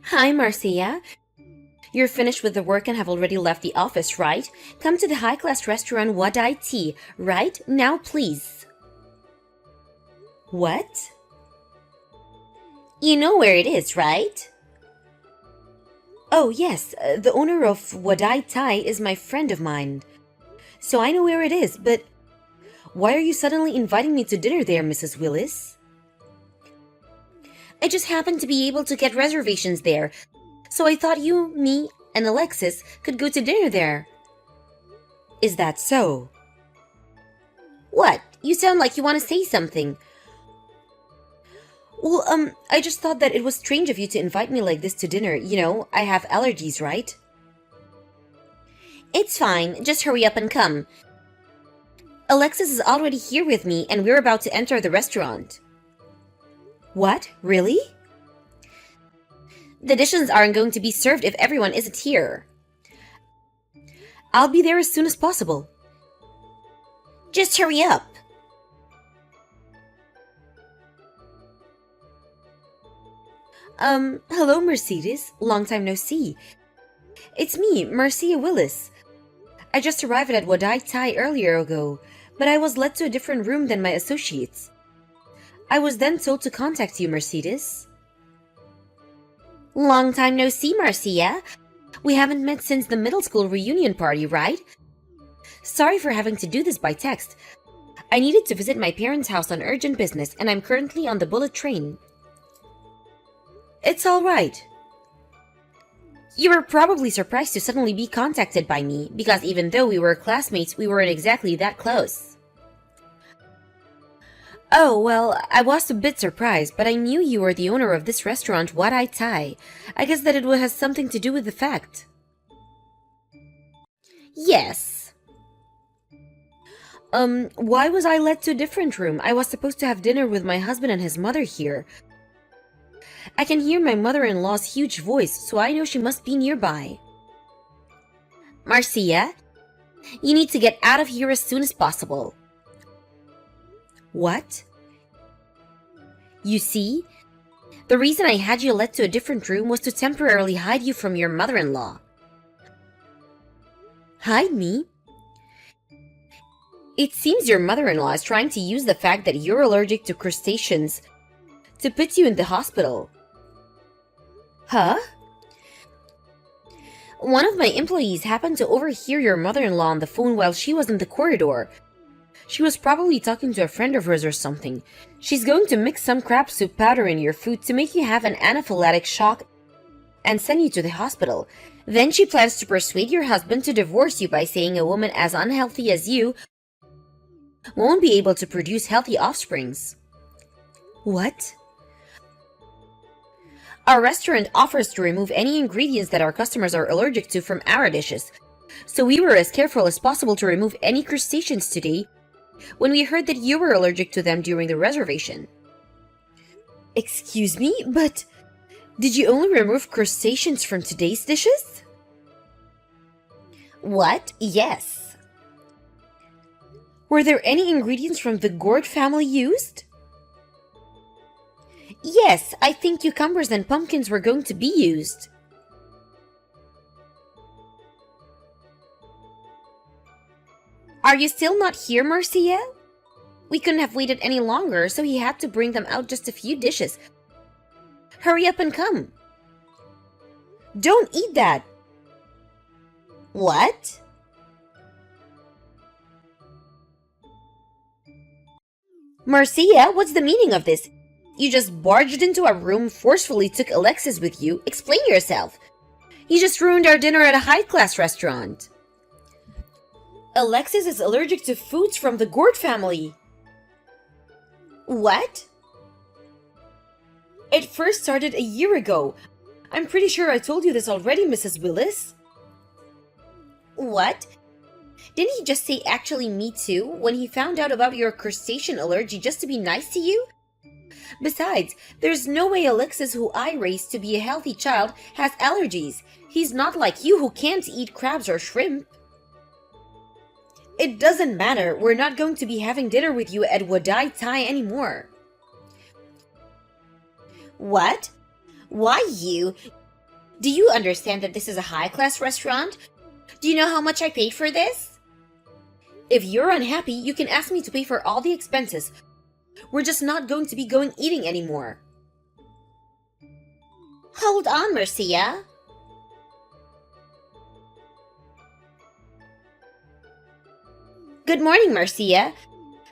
Hi, Marcia. You're finished with the work and have already left the office, right? Come to the high-class restaurant Wadai Tea, right? Now, please. What? You know where it is, right? Oh, yes. The owner of Wadai Thai is my friend of mine. So I know where it is, but why are you suddenly inviting me to dinner there, Mrs. Willis? I just happened to be able to get reservations there, so I thought you, me, and Alexis could go to dinner there. Is that so? What? You sound like you want to say something. Well, I just thought that it was strange of you to invite me like this to dinner. You know, I have allergies, right? It's fine. Just hurry up and come. Alexis is already here with me, and we're about to enter the restaurant. What? Really? The dishes aren't going to be served if everyone isn't here. I'll be there as soon as possible. Just hurry up. Hello, Mercedes. Long time no see. It's me, Marcia Willis. I just arrived at Wadai Thai earlier ago, but I was led to a different room than my associates. I was then told to contact you, Mercedes. Long time no see, Marcia. We haven't met since the middle school reunion party, right? Sorry for having to do this by text. I needed to visit my parents' house on urgent business, and I'm currently on the bullet train. It's all right. You were probably surprised to suddenly be contacted by me, because even though we were classmates, we weren't exactly that close. Oh, well, I was a bit surprised, but I knew you were the owner of this restaurant, Wat Ai Thai. I guess that it has something to do with the fact. Yes. Why was I led to a different room? I was supposed to have dinner with my husband and his mother here. I can hear my mother-in-law's huge voice, so I know she must be nearby. Marcia, you need to get out of here as soon as possible. What? You see, the reason I had you led to a different room was to temporarily hide you from your mother-in-law. Hide me? It seems your mother-in-law is trying to use the fact that you're allergic to crustaceans to put you in the hospital. Huh? One of my employees happened to overhear your mother-in-law on the phone while she was in the corridor. She was probably talking to a friend of hers or something. She's going to mix some crab soup powder in your food to make you have an anaphylactic shock and send you to the hospital. Then she plans to persuade your husband to divorce you by saying a woman as unhealthy as you won't be able to produce healthy offsprings. What? Our restaurant offers to remove any ingredients that our customers are allergic to from our dishes, so we were as careful as possible to remove any crustaceans today when we heard that you were allergic to them during the reservation. Excuse me, but did you only remove crustaceans from today's dishes? What? Yes. Were there any ingredients from the gourd family used? Yes, I think cucumbers and pumpkins were going to be used. Are you still not here, Marcia? We couldn't have waited any longer, so he had to bring them out just a few dishes. Hurry up and come. Don't eat that. What? Marcia, what's the meaning of this? You just barged into our room, forcefully took Alexis with you. Explain yourself. You just ruined our dinner at a high-class restaurant. Alexis is allergic to foods from the gourd family. What? It first started a year ago. I'm pretty sure I told you this already, Mrs. Willis. What? Didn't he just say actually me too when he found out about your crustacean allergy just to be nice to you? Besides, there's no way Alexis, who I raised to be a healthy child, has allergies. He's not like you who can't eat crabs or shrimp. It doesn't matter. We're not going to be having dinner with you at Wadai Thai anymore. What? Why you? Do you understand that this is a high-class restaurant? Do you know how much I paid for this? If you're unhappy, you can ask me to pay for all the expenses. We're just not going to be going eating anymore. Hold on, Marcia. Good morning, Marcia.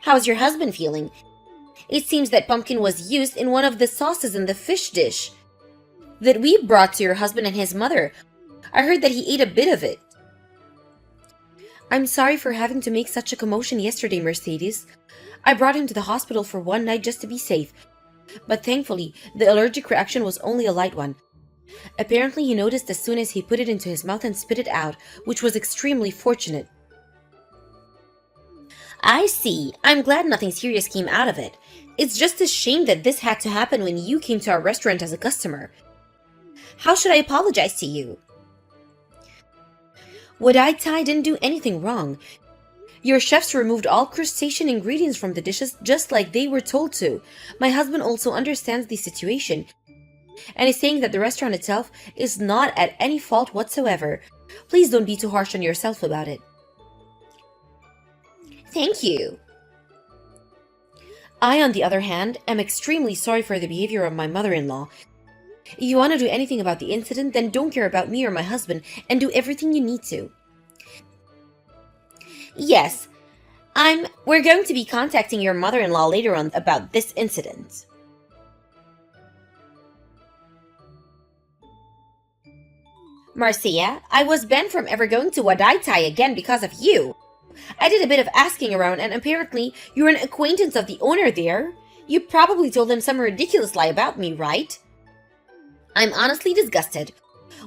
How's your husband feeling? It seems that pumpkin was used in one of the sauces in the fish dish that we brought to your husband and his mother. I heard that he ate a bit of it. I'm sorry for having to make such a commotion yesterday, Mercedes. I brought him to the hospital for one night just to be safe. But thankfully, the allergic reaction was only a light one. Apparently, he noticed as soon as he put it into his mouth and spit it out, which was extremely fortunate. I see. I'm glad nothing serious came out of it. It's just a shame that this had to happen when you came to our restaurant as a customer. How should I apologize to you? Wadai didn't do anything wrong. Your chefs removed all crustacean ingredients from the dishes just like they were told to. My husband also understands the situation and is saying that the restaurant itself is not at any fault whatsoever. Please don't be too harsh on yourself about it. Thank you. I, on the other hand, am extremely sorry for the behavior of my mother-in-law. If you want to do anything about the incident, then don't care about me or my husband and do everything you need to. Yes, we're going to be contacting your mother-in-law later on about this incident. Marcia, I was banned from ever going to Wadai again because of you. I did a bit of asking around and apparently you're an acquaintance of the owner there. You probably told him some ridiculous lie about me, right? I'm honestly disgusted.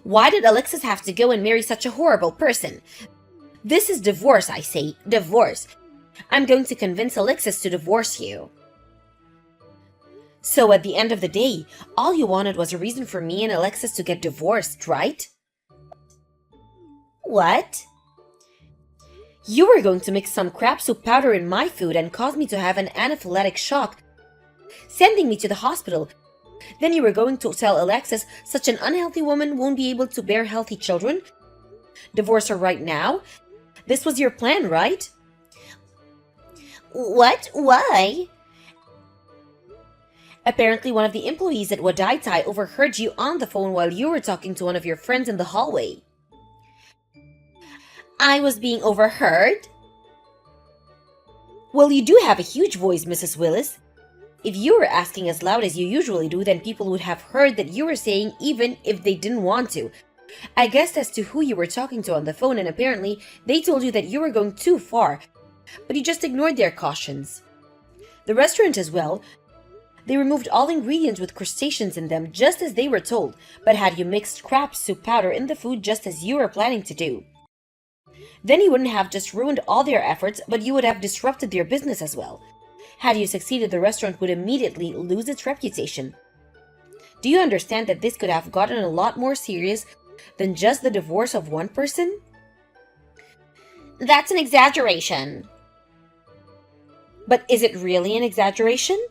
Why did Alexis have to go and marry such a horrible person? This is divorce, I say. Divorce. I'm going to convince Alexis to divorce you. So at the end of the day, all you wanted was a reason for me and Alexis to get divorced, right? What? You were going to mix some crab soup powder in my food and cause me to have an anaphylactic shock, sending me to the hospital. Then you were going to tell Alexis such an unhealthy woman won't be able to bear healthy children? Divorce her right now? This was your plan, right? What? Why? Apparently one of the employees at Wadai overheard you on the phone while you were talking to one of your friends in the hallway. I was being overheard? Well, you do have a huge voice, Mrs. Willis. If you were asking as loud as you usually do, then people would have heard that you were saying even if they didn't want to. I guessed as to who you were talking to on the phone and apparently they told you that you were going too far, but you just ignored their cautions. The restaurant as well. They removed all ingredients with crustaceans in them just as they were told, but had you mixed crab soup powder in the food just as you were planning to do. Then you wouldn't have just ruined all their efforts, but you would have disrupted their business as well. Had you succeeded, the restaurant would immediately lose its reputation. Do you understand that this could have gotten a lot more serious than just the divorce of one person? That's an exaggeration. But is it really an exaggeration?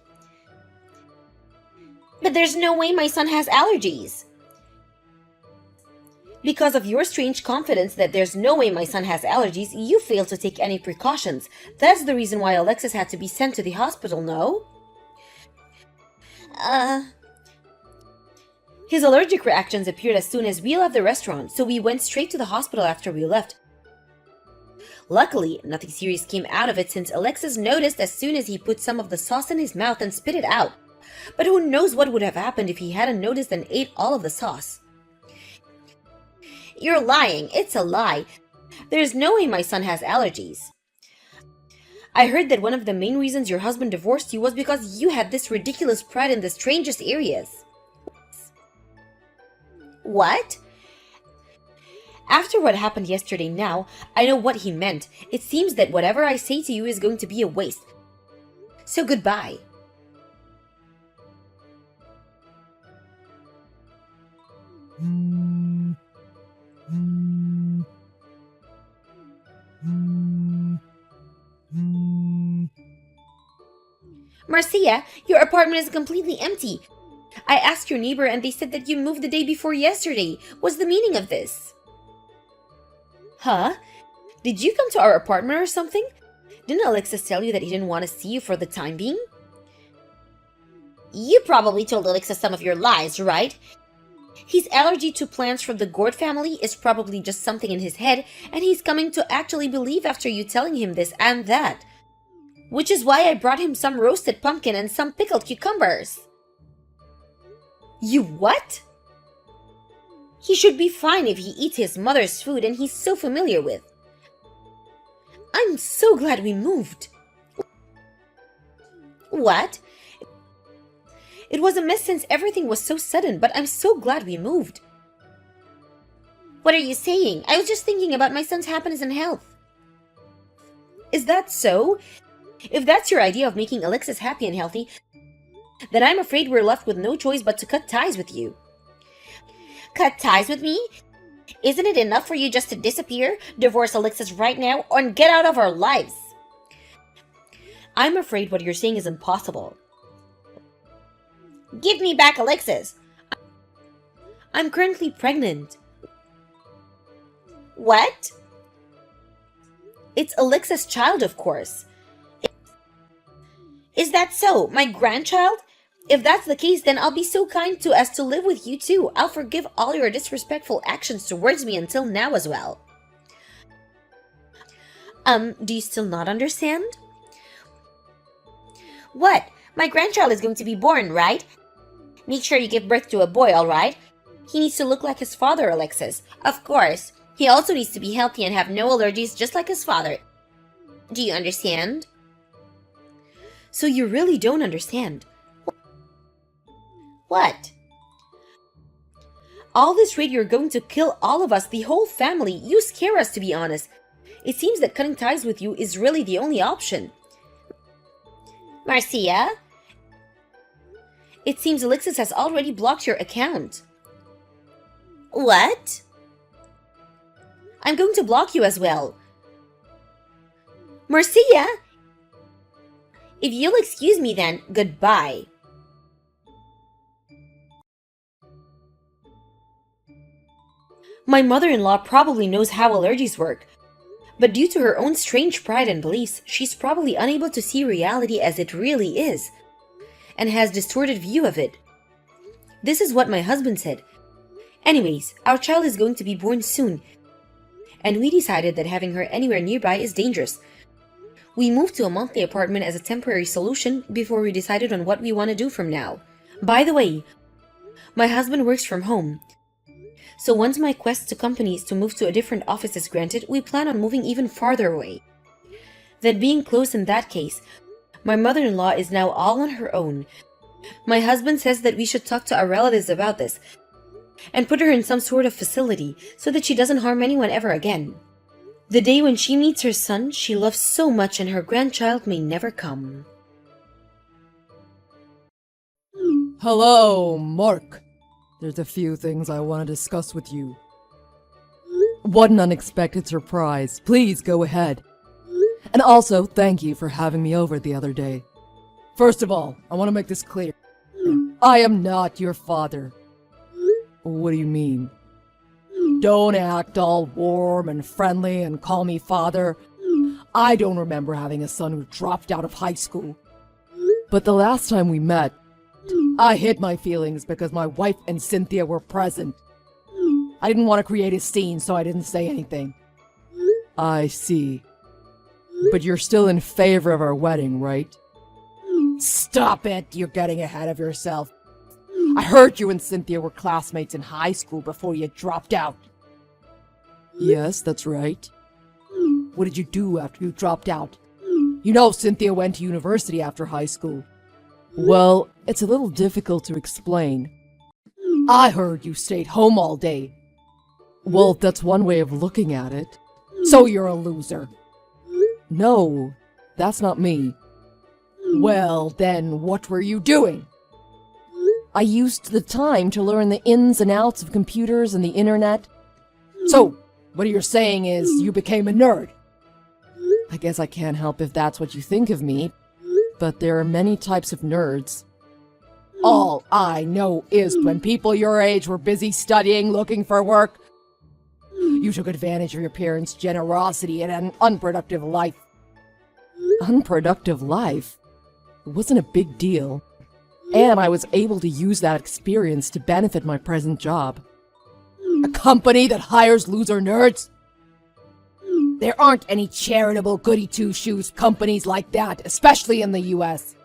But there's no way my son has allergies. Because of your strange confidence that there's no way my son has allergies, you failed to take any precautions. That's the reason why Alexis had to be sent to the hospital, no? His allergic reactions appeared as soon as we left the restaurant, so we went straight to the hospital after we left. Luckily, nothing serious came out of it since Alexis noticed as soon as he put some of the sauce in his mouth and spit it out. But who knows what would have happened if he hadn't noticed and ate all of the sauce. You're lying. It's a lie. There's no way my son has allergies. I heard that one of the main reasons your husband divorced you was because you had this ridiculous pride in the strangest areas. What? After what happened yesterday now, I know what he meant. It seems that whatever I say to you is going to be a waste. So goodbye. Marcia, your apartment is completely empty. I asked your neighbor and they said that you moved the day before yesterday. What's the meaning of this? Huh? Did you come to our apartment or something? Didn't Alexis tell you that he didn't want to see you for the time being? You probably told Alexis some of your lies, right? His allergy to plants from the gourd family is probably just something in his head, and he's coming to actually believe after you telling him this and that. Which is why I brought him some roasted pumpkin and some pickled cucumbers. You what? He should be fine if he eats his mother's food and he's so familiar with. I'm so glad we moved. What? It was a mess since everything was so sudden, but I'm so glad we moved. What are you saying? I was just thinking about my son's happiness and health. Is that so? If that's your idea of making Alexis happy and healthy, then I'm afraid we're left with no choice but to cut ties with you. Cut ties with me? Isn't it enough for you just to disappear, divorce Alexis right now, and get out of our lives? I'm afraid what you're saying is impossible. Give me back Alexis. I'm currently pregnant. What? It's Alexis' child, of course. Is that so? My grandchild? If that's the case, then I'll be so kind as to live with you too. I'll forgive all your disrespectful actions towards me until now as well. Do you still not understand? What? My grandchild is going to be born, right? Make sure you give birth to a boy, alright? He needs to look like his father, Alexis. Of course. He also needs to be healthy and have no allergies just like his father. Do you understand? So you really don't understand. What? All this rate, you're going to kill all of us, the whole family. You scare us, to be honest. It seems that cutting ties with you is really the only option. Marcia? It seems Alexis has already blocked your account. What? I'm going to block you as well. Marcia? If you'll excuse me then, goodbye. My mother-in-law probably knows how allergies work, but due to her own strange pride and beliefs, she's probably unable to see reality as it really is, and has distorted view of it. This is what my husband said. Anyways, our child is going to be born soon, and we decided that having her anywhere nearby is dangerous. We moved to a monthly apartment as a temporary solution before we decided on what we want to do from now. By the way, my husband works from home, so once my quest to companies to move to a different office is granted, we plan on moving even farther away. That being close in that case, my mother-in-law is now all on her own. My husband says that we should talk to our relatives about this and put her in some sort of facility so that she doesn't harm anyone ever again. The day when she meets her son, she loves so much, and her grandchild may never come. Hello, Mark. There's a few things I want to discuss with you. What an unexpected surprise. Please go ahead. And also, thank you for having me over the other day. First of all, I want to make this clear. I am not your father. What do you mean? Don't act all warm and friendly and call me father. I don't remember having a son who dropped out of high school. But the last time we met, I hid my feelings because my wife and Cynthia were present. I didn't want to create a scene, so I didn't say anything. I see. But you're still in favor of our wedding, right? Stop it! You're getting ahead of yourself. I heard you and Cynthia were classmates in high school before you dropped out. Yes, that's right. What did you do after you dropped out? You know Cynthia went to university after high school. Well, it's a little difficult to explain. I heard you stayed home all day. Well, that's one way of looking at it. So you're a loser. No, that's not me. Well, then what were you doing? I used the time to learn the ins and outs of computers and the internet. So, what you're saying is you became a nerd. I guess I can't help if that's what you think of me, but there are many types of nerds. All I know is when people your age were busy studying, looking for work, you took advantage of your parents' generosity and an unproductive life. Unproductive life? It wasn't a big deal. And I was able to use that experience to benefit my present job. A company that hires loser nerds? There aren't any charitable goody-two-shoes companies like that, especially in the US.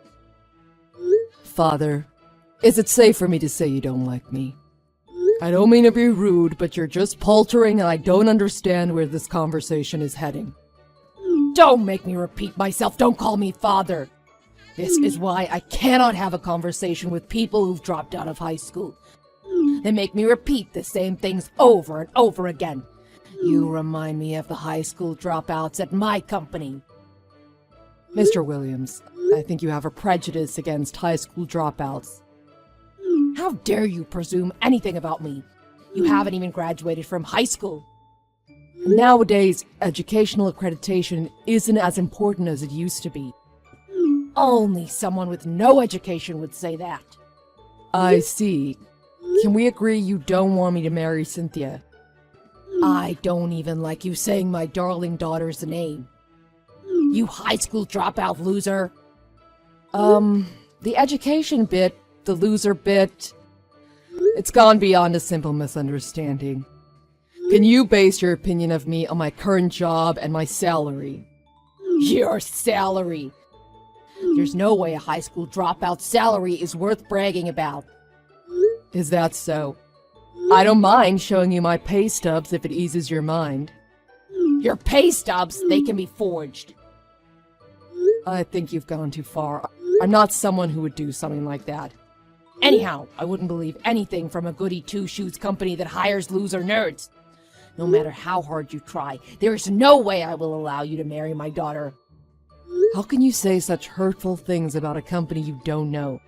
Father, is it safe for me to say you don't like me? I don't mean to be rude, but you're just paltering and I don't understand where this conversation is heading. Don't make me repeat myself. Don't call me father. This is why I cannot have a conversation with people who've dropped out of high school. They make me repeat the same things over and over again. You remind me of the high school dropouts at my company. Mr. Williams, I think you have a prejudice against high school dropouts. How dare you presume anything about me? You haven't even graduated from high school. Nowadays, educational accreditation isn't as important as it used to be. Only someone with no education would say that. I see. Can we agree you don't want me to marry Cynthia? I don't even like you saying my darling daughter's name. You high school dropout loser. The education bit, the loser bit, it's gone beyond a simple misunderstanding. Can you base your opinion of me on my current job and my salary? Your salary? There's no way a high school dropout's salary is worth bragging about. Is that so? I don't mind showing you my pay stubs if it eases your mind. Your pay stubs, they can be forged. I think you've gone too far. I'm not someone who would do something like that. Anyhow, I wouldn't believe anything from a goody-two-shoes company that hires loser nerds. No matter how hard you try, there is no way I will allow you to marry my daughter. How can you say such hurtful things about a company you don't know?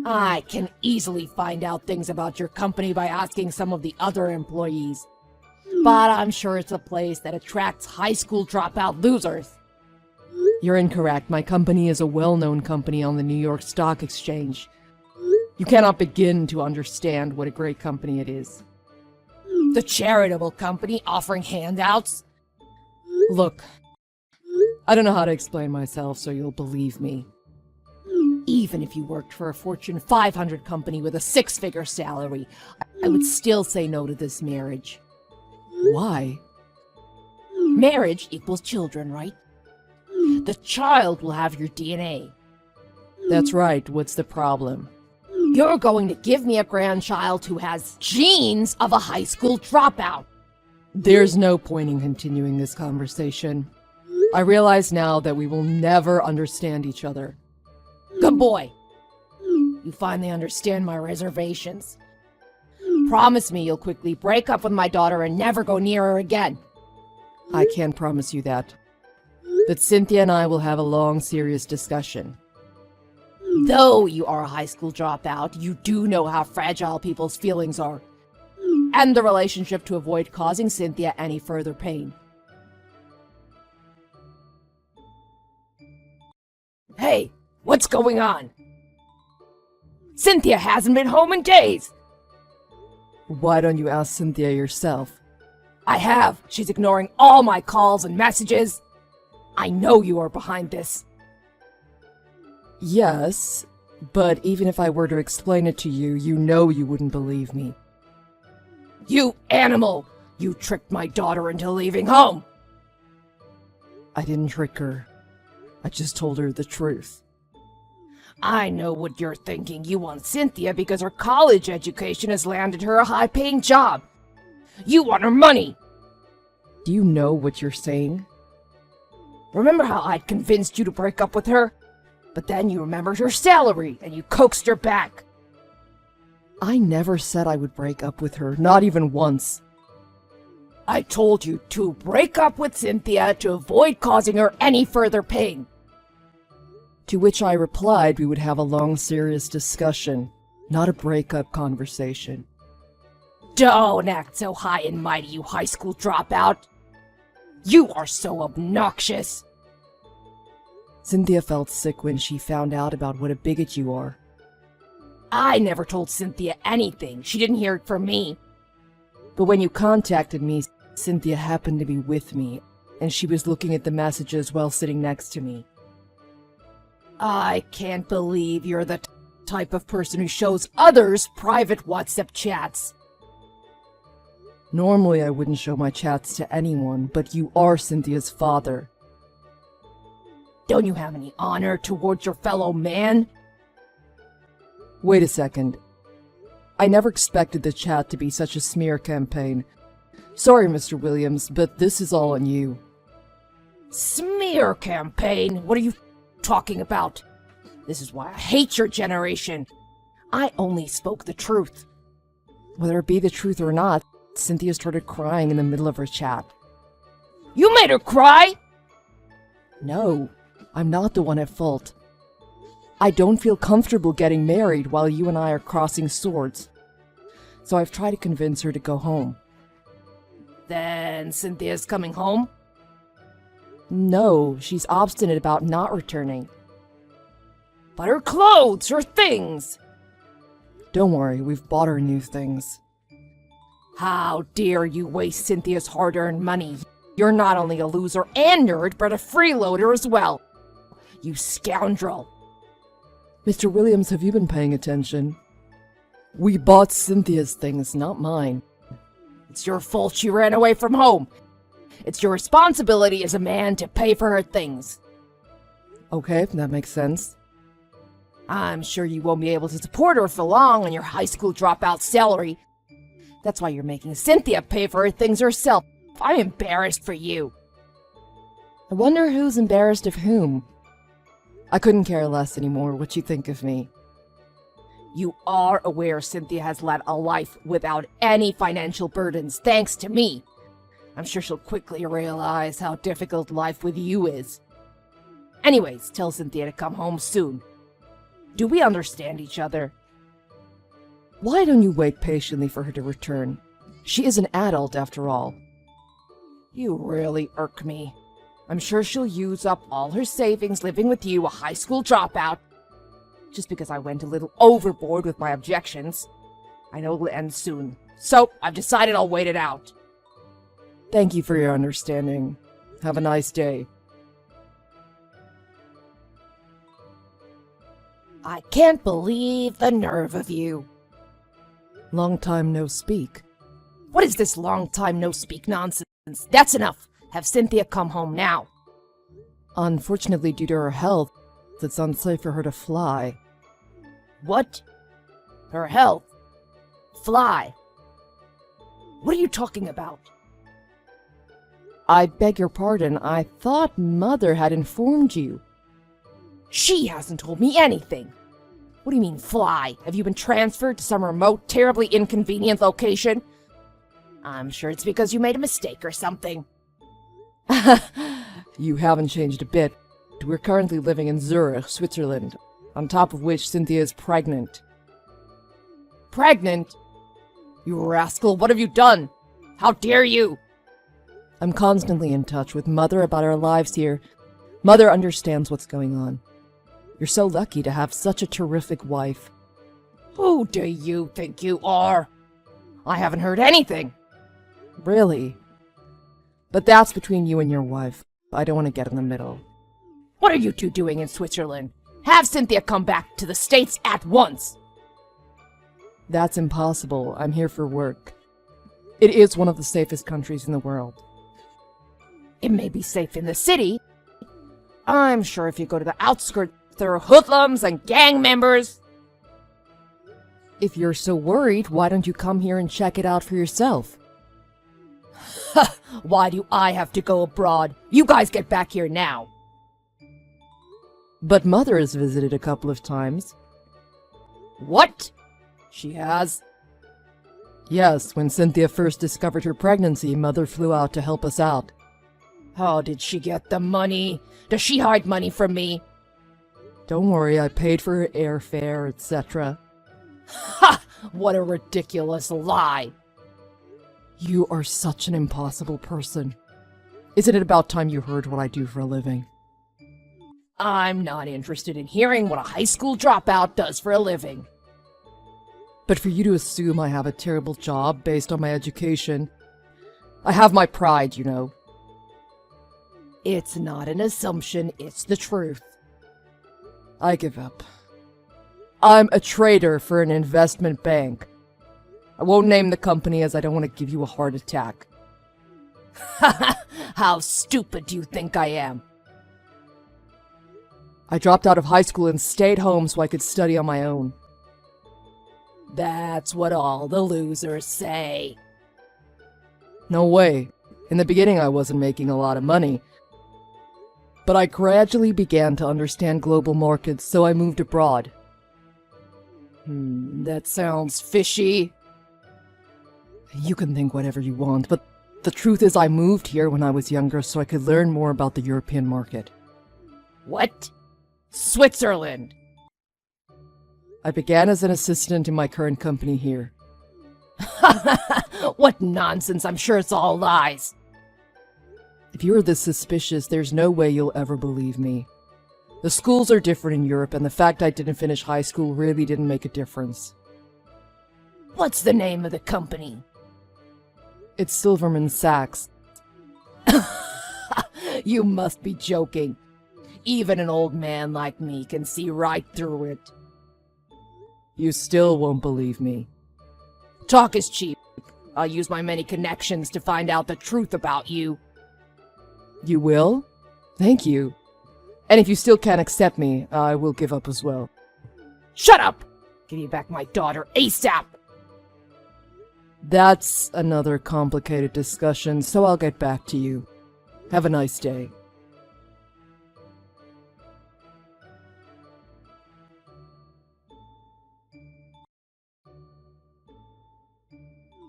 I can easily find out things about your company by asking some of the other employees. But I'm sure it's a place that attracts high school dropout losers. You're incorrect. My company is a well-known company on the New York Stock Exchange. You cannot begin to understand what a great company it is. The charitable company offering handouts? Look, I don't know how to explain myself, so you'll believe me. Even if you worked for a Fortune 500 company with a six-figure salary, I would still say no to this marriage. Why? Marriage equals children, right? The child will have your DNA. That's right. What's the problem? You're going to give me a grandchild who has genes of a high school dropout. There's no point in continuing this conversation. I realize now that we will never understand each other. Good boy. You finally understand my reservations. Promise me you'll quickly break up with my daughter and never go near her again. I can't promise you that. But Cynthia and I will have a long, serious discussion. Though you are a high school dropout, you do know how fragile people's feelings are. End the relationship to avoid causing Cynthia any further pain. Hey, what's going on? Cynthia hasn't been home in days! Why don't you ask Cynthia yourself? I have. She's ignoring all my calls and messages. I know you are behind this. Yes, but even if I were to explain it to you, you know you wouldn't believe me. You animal! You tricked my daughter into leaving home! I didn't trick her. I just told her the truth. I know what you're thinking. You want Cynthia because her college education has landed her a high-paying job. You want her money! Do you know what you're saying? Remember how I'd convinced you to break up with her? But then you remembered her salary, and you coaxed her back. I never said I would break up with her, not even once. I told you to break up with Cynthia to avoid causing her any further pain. To which I replied we would have a long, serious discussion, not a breakup conversation. Don't act so high and mighty, you high school dropout. You are so obnoxious. Cynthia felt sick when she found out about what a bigot you are. I never told Cynthia anything. She didn't hear it from me. But when you contacted me, Cynthia happened to be with me, and she was looking at the messages while sitting next to me. I can't believe you're the type of person who shows others private WhatsApp chats. Normally I wouldn't show my chats to anyone, but you are Cynthia's father. Don't you have any honor towards your fellow man? Wait a second. I never expected the chat to be such a smear campaign. Sorry, Mr. Williams, but this is all on you. Smear campaign? What are you talking about? This is why I hate your generation. I only spoke the truth. Whether it be the truth or not, Cynthia started crying in the middle of her chat. You made her cry? No, I'm not the one at fault. I don't feel comfortable getting married while you and I are crossing swords. So I've tried to convince her to go home. Then Cynthia's coming home? No, she's obstinate about not returning. But her clothes, her things! Don't worry, we've bought her new things. How dare you waste Cynthia's hard-earned money? You're not only a loser and nerd, but a freeloader as well. You scoundrel. Mr. Williams, have you been paying attention? We bought Cynthia's things, not mine. It's your fault she ran away from home. It's your responsibility as a man to pay for her things. Okay, that makes sense. I'm sure you won't be able to support her for long on your high school dropout salary. That's why you're making Cynthia pay for her things herself. I'm embarrassed for you. I wonder who's embarrassed of whom. I couldn't care less anymore what you think of me. You are aware Cynthia has led a life without any financial burdens, thanks to me. I'm sure she'll quickly realize how difficult life with you is. Anyways, tell Cynthia to come home soon. Do we understand each other? Why don't you wait patiently for her to return? She is an adult, after all. You really irk me. I'm sure she'll use up all her savings living with you, a high school dropout. Just because I went a little overboard with my objections. I know it'll end soon. So, I've decided I'll wait it out. Thank you for your understanding. Have a nice day. I can't believe the nerve of you. Long time no speak. What is this long time no speak nonsense? That's enough. Have Cynthia come home now. Unfortunately, due to her health, it's unsafe for her to fly. What? Her health? Fly? What are you talking about? I beg your pardon, I thought Mother had informed you. She hasn't told me anything. What do you mean, fly? Have you been transferred to some remote, terribly inconvenient location? I'm sure it's because you made a mistake or something. You haven't changed a bit. We're currently living in Zurich, Switzerland, on top of which Cynthia is pregnant. Pregnant? You rascal, what have you done? How dare you? I'm constantly in touch with Mother about our lives here. Mother understands what's going on. You're so lucky to have such a terrific wife. Who do you think you are? I haven't heard anything. Really? But that's between you and your wife. I don't want to get in the middle. What are you two doing in Switzerland? Have Cynthia come back to the States at once. That's impossible. I'm here for work. It is one of the safest countries in the world. It may be safe in the city. I'm sure if you go to the outskirts, there are hoodlums and gang members. If you're so worried, why don't you come here and check it out for yourself? Why do I have to go abroad? You guys get back here now. But Mother has visited a couple of times. What? She has? Yes, when Cynthia first discovered her pregnancy, Mother flew out to help us out. How did she get the money? Does she hide money from me? Don't worry, I paid for her airfare, etc. Ha! What a ridiculous lie! You are such an impossible person. Isn't it about time you heard what I do for a living? I'm not interested in hearing what a high school dropout does for a living. But for you to assume I have a terrible job based on my education, I have my pride, you know. It's not an assumption, it's the truth. I give up. I'm a trader for an investment bank. I won't name the company as I don't want to give you a heart attack. How stupid do you think I am? I dropped out of high school and stayed home so I could study on my own. That's what all the losers say. No way. In the beginning I wasn't making a lot of money. But I gradually began to understand global markets, so I moved abroad. That sounds fishy. You can think whatever you want, but the truth is I moved here when I was younger so I could learn more about the European market. What? Switzerland! I began as an assistant in my current company here. What nonsense, I'm sure it's all lies. If you're this suspicious, there's no way you'll ever believe me. The schools are different in Europe, and the fact I didn't finish high school really didn't make a difference. What's the name of the company? It's Silverman Sachs. You must be joking. Even an old man like me can see right through it. You still won't believe me. Talk is cheap. I'll use my many connections to find out the truth about you. You will? Thank you. And if you still can't accept me, I will give up as well. Shut up! Give me back my daughter ASAP! That's another complicated discussion, so I'll get back to you. Have a nice day.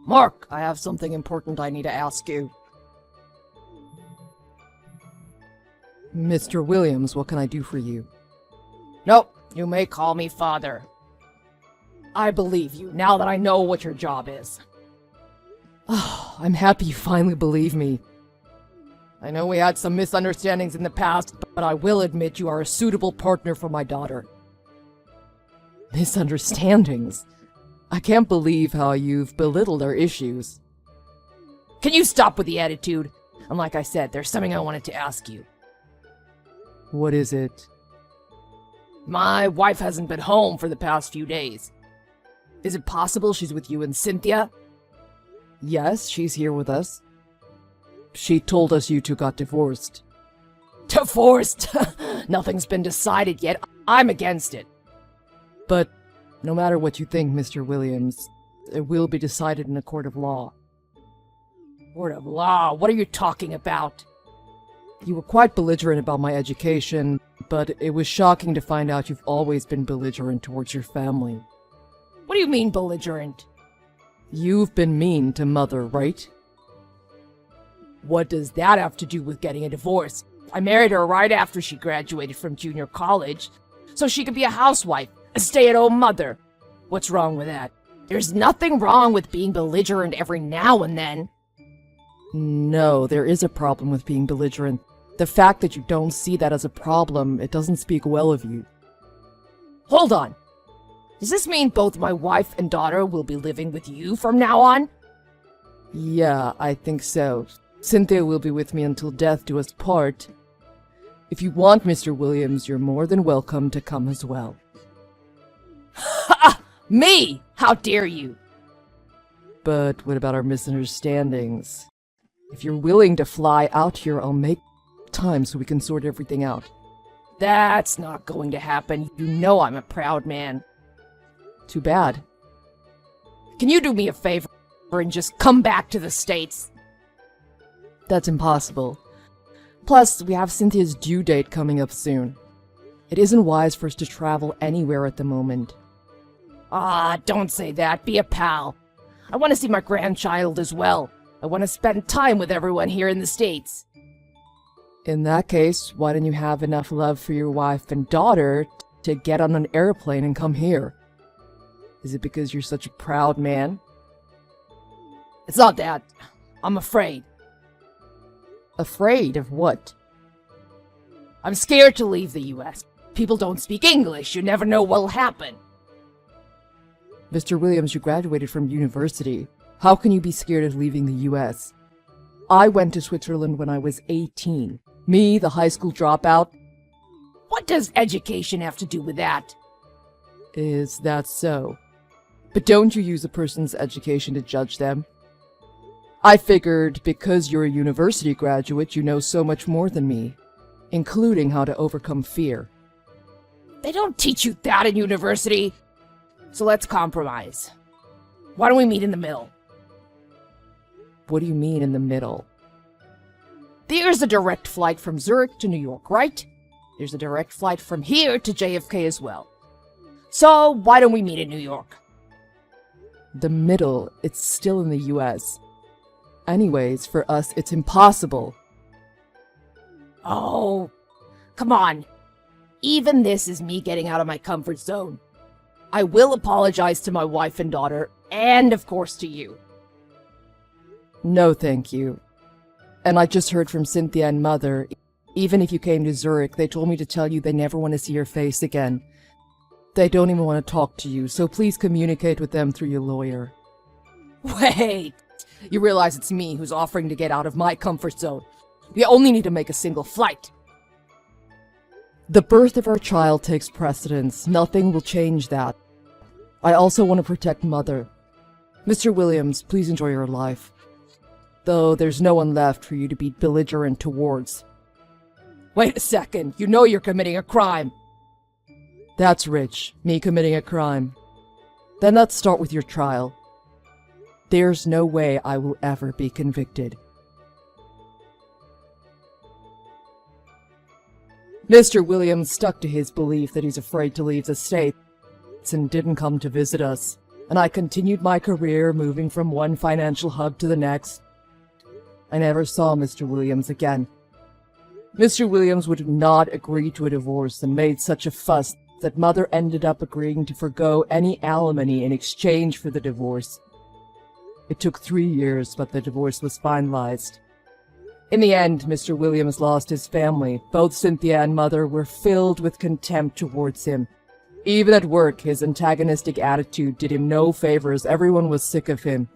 Mark, I have something important I need to ask you. Mr. Williams, what can I do for you? Nope, you may call me father. I believe you, now that I know what your job is. Oh, I'm happy you finally believe me. I know we had some misunderstandings in the past, but I will admit you are a suitable partner for my daughter. Misunderstandings? I can't believe how you've belittled our issues. Can you stop with the attitude? And like I said, there's something I wanted to ask you. What is it? My wife hasn't been home for the past few days. Is it possible she's with you and Cynthia? Yes, she's here with us. She told us you two got divorced. Divorced? Nothing's been decided yet. I'm against it. But no matter what you think, Mr. Williams, it will be decided in a court of law. Court of law? What are you talking about? You were quite belligerent about my education, but it was shocking to find out you've always been belligerent towards your family. What do you mean belligerent? You've been mean to Mother, right? What does that have to do with getting a divorce? I married her right after she graduated from junior college, so she could be a housewife, a stay-at-home mother. What's wrong with that? There's nothing wrong with being belligerent every now and then. No, there is a problem with being belligerent. The fact that you don't see that as a problem, it doesn't speak well of you. Hold on. Does this mean both my wife and daughter will be living with you from now on? Yeah, I think so. Cynthia will be with me until death do us part. If you want, Mr. Williams, you're more than welcome to come as well. Ha! Me! How dare you! But what about our misunderstandings? If you're willing to fly out here, I'll make time so we can sort everything out. That's not going to happen. You know I'm a proud man. Too bad. Can you do me a favor and just come back to the States? That's impossible. Plus, we have Cynthia's due date coming up soon. It isn't wise for us to travel anywhere at the moment. Ah, don't say that. Be a pal. I want to see my grandchild as well. I want to spend time with everyone here in the States. In that case, why don't you have enough love for your wife and daughter to get on an airplane and come here? Is it because you're such a proud man? It's not that. I'm afraid. Afraid of what? I'm scared to leave the U.S. People don't speak English. You never know what'll happen. Mr. Williams, you graduated from university. How can you be scared of leaving the US? I went to Switzerland when I was 18. Me, the high school dropout. What does education have to do with that? Is that so? But don't you use a person's education to judge them? I figured because you're a university graduate, you know so much more than me, including how to overcome fear. They don't teach you that in university. So let's compromise. Why don't we meet in the middle? What do you mean in the middle? There's a direct flight from Zurich to New York, right? There's a direct flight from here to JFK as well. So why don't we meet in New York? The middle, it's still in the US. Anyways, for us, it's impossible. Oh, come on. Even this is me getting out of my comfort zone. I will apologize to my wife and daughter, and of course to you. No, thank you. And I just heard from Cynthia and Mother. Even if you came to Zurich, they told me to tell you they never want to see your face again. They don't even want to talk to you, so please communicate with them through your lawyer. Wait! You realize it's me who's offering to get out of my comfort zone. We only need to make a single flight. The birth of our child takes precedence. Nothing will change that. I also want to protect Mother. Mr. Williams, please enjoy your life. Though there's no one left for you to be belligerent towards. Wait a second, you know you're committing a crime. That's rich, me committing a crime. Then let's start with your trial. There's no way I will ever be convicted. Mr. Williams stuck to his belief that he's afraid to leave the States and didn't come to visit us, and I continued my career moving from one financial hub to the next. I never saw Mr. Williams again. Mr. Williams would not agree to a divorce and made such a fuss that Mother ended up agreeing to forgo any alimony in exchange for the divorce. It took 3 years, but the divorce was finalized. In the end, Mr. Williams lost his family. Both Cynthia and Mother were filled with contempt towards him. Even at work, his antagonistic attitude did him no favors. Everyone was sick of him.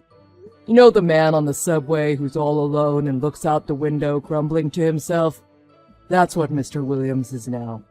You know the man on the subway who's all alone and looks out the window grumbling to himself? That's what Mr. Williams is now.